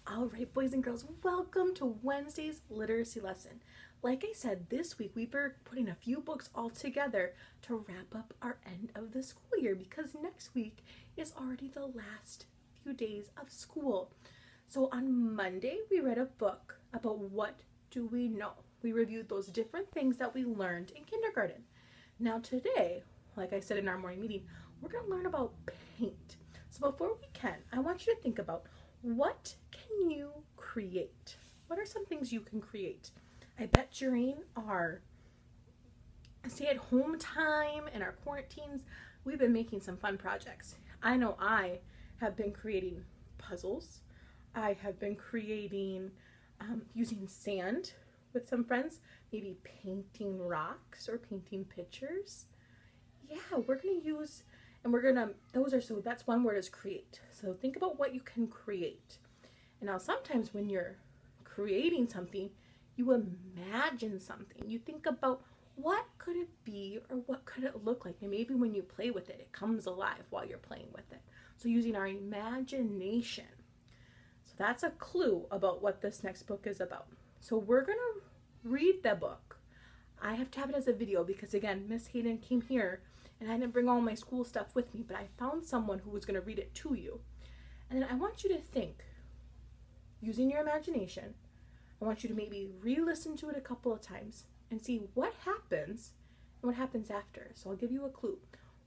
All right, boys and girls, welcome to Wednesday's literacy lesson. Like I said, this week we were putting a few books all together to wrap up our end of the school year because next week is already the last few days of school. So on Monday, we read a book about what do we know. We reviewed those different things that we learned in kindergarten. Now today, like I said in our morning meeting, we're going to learn about paint. So before we can, I want you to think about what can you create? What are some things you can create? I bet during our stay-at-home time and our quarantines, we've been making some fun projects. I know I have been creating puzzles. I have been creating, using sand with some friends, maybe painting rocks or painting pictures. Yeah, we're going to use, and we're going to, that's one word is create. So think about what you can create. And now sometimes when you're creating something, you imagine something. You think about what could it be or what could it look like. And maybe when you play with it, it comes alive while you're playing with it. So using our imagination. So that's a clue about what this next book is about. So we're going to read the book. I have to have it as a video because again, Miss Hayden came here and I didn't bring all my school stuff with me, but I found someone who was going to read it to you. And then I want you to think, using your imagination, I want you to maybe re-listen to it a couple of times and see what happens and what happens after. So I'll give you a clue.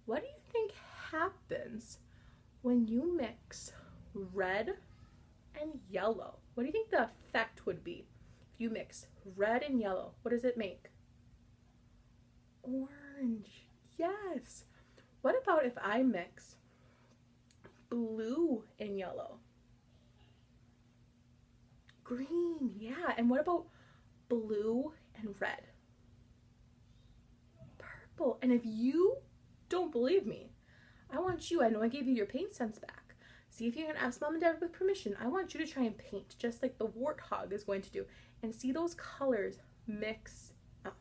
What do you think happens when you mix red and yellow? What do you think the effect would be if you mix red and yellow? What does it make? Orange. Yes. What about if I mix blue and yellow? Green. Yeah. And what about blue and red? Purple. And if you don't believe me, I want you, I know I gave you your paint sense back. See if you can ask mom and dad with permission. I want you to try and paint just like the Warthog is going to do and see those colors mix up.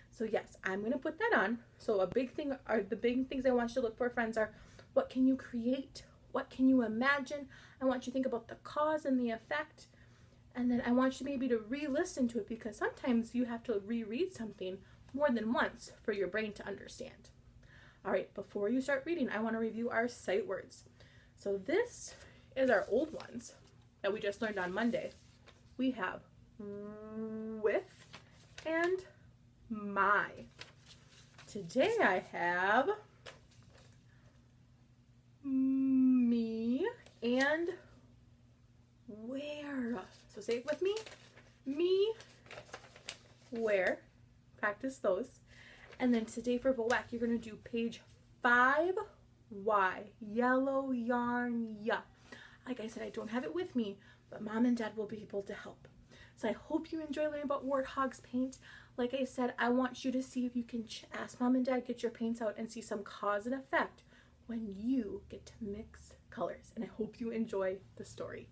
So yes, I'm going to put that on. So the big things I want you to look for, friends, are what can you create? What can you imagine? I want you to think about the cause and the effect. And then I want you maybe to re-listen to it because sometimes you have to reread something more than once for your brain to understand. All right, before you start reading, I want to review our sight words. So this is our old ones that we just learned on Monday. We have with and my. Today I have me and where. So say it with me. Me, where. Practice those. And then today for VOAC, you're going to do page 5Y. Yellow yarn, ya. Like I said, I don't have it with me, but mom and dad will be able to help. So I hope you enjoy learning about Warthog's paint. Like I said, I want you to see if you can ask mom and dad, get your paints out and see some cause and effect when you get to mix colors. And I hope you enjoy the story.